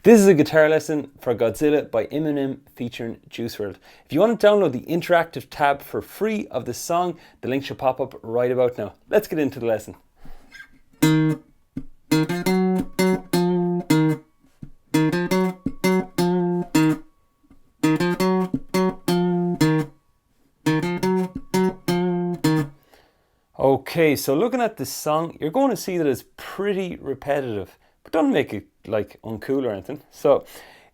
This is a guitar lesson for Godzilla by Eminem featuring Juice Wrld. If you want to download the interactive tab for free of the song, the link should pop up right about now. Let's get into the lesson. Okay, so looking at this song, you're going to see that it's pretty repetitive, but don't make it like uncool or anything. So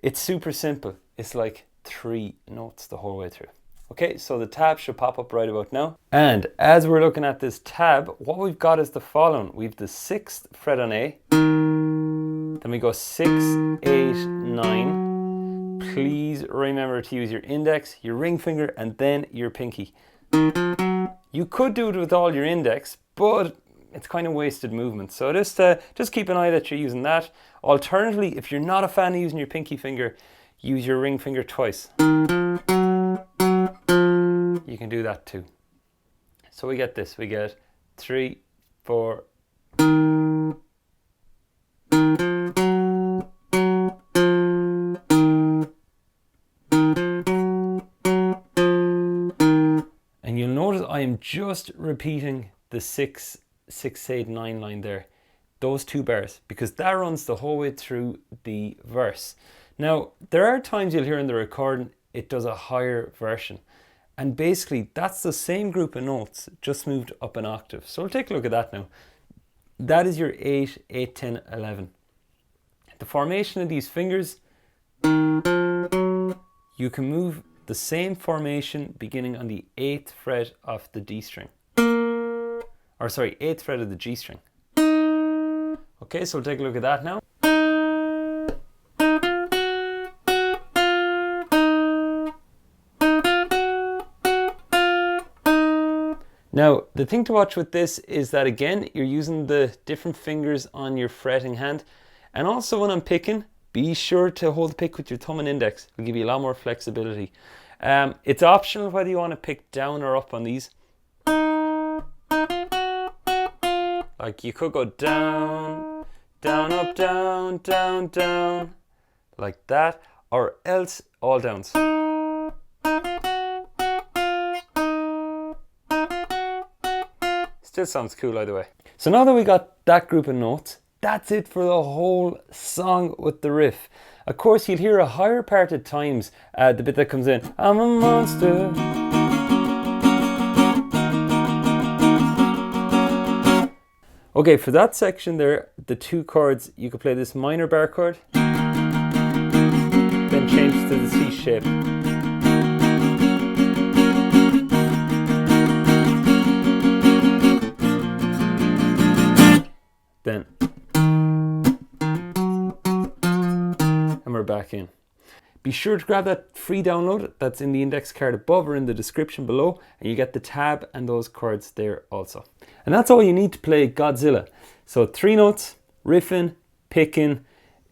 it's super simple. It's like 3 notes the whole way through. Okay, so the tab should pop up right about now. And as we're looking at this tab, what we've got is the following. We've the 6th fret on A, then we go 6, 8, 9. Please remember to use your index, your ring finger, and then your pinky. You could do it with all your index, but it's kind of wasted movement. So just keep an eye that you're using that. Alternatively, if you're not a fan of using your pinky finger, use your ring finger twice. You can do that too. So we get this. We get 3, 4. And you'll notice I am just repeating the 6, 6, 8, 9 line there. Those 2 bars, because that runs the whole way through the verse. Now, there are times you'll hear in the recording, it does a higher version. And basically, that's the same group of notes, just moved up an octave. So we'll take a look at that now. That is your 8, 8, 10, 11. The formation of these fingers, you can move the same formation beginning on the 8th fret of the D string. Or sorry, 8th fret of the G string. Okay, so we'll take a look at that now. Now, the thing to watch with this is that again, you're using the different fingers on your fretting hand. And also when I'm picking, be sure to hold the pick with your thumb and index. It'll give you a lot more flexibility. It's optional whether you want to pick down or up on these. Like you could go down, down, up, down, down, down, like that, or else all downs. Still sounds cool either way. So now that we got that group of notes, that's it for the whole song with the riff. Of course, you'll hear a higher part at times, the bit that comes in, I'm a monster. Okay, for that section there, the 2 chords, you could play this minor bar chord, then change to the C shape. Then, and we're back in. Be sure to grab that free download that's in the index card above or in the description below, and you get the tab and those chords there also. And that's all you need to play Godzilla. So 3 notes, riffing, picking,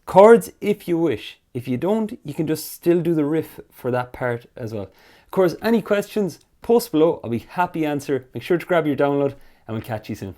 chords if you wish. If you don't, you can just still do the riff for that part as well. Of course, any questions, post below. I'll be happy to answer. Make sure to grab your download and we'll catch you soon.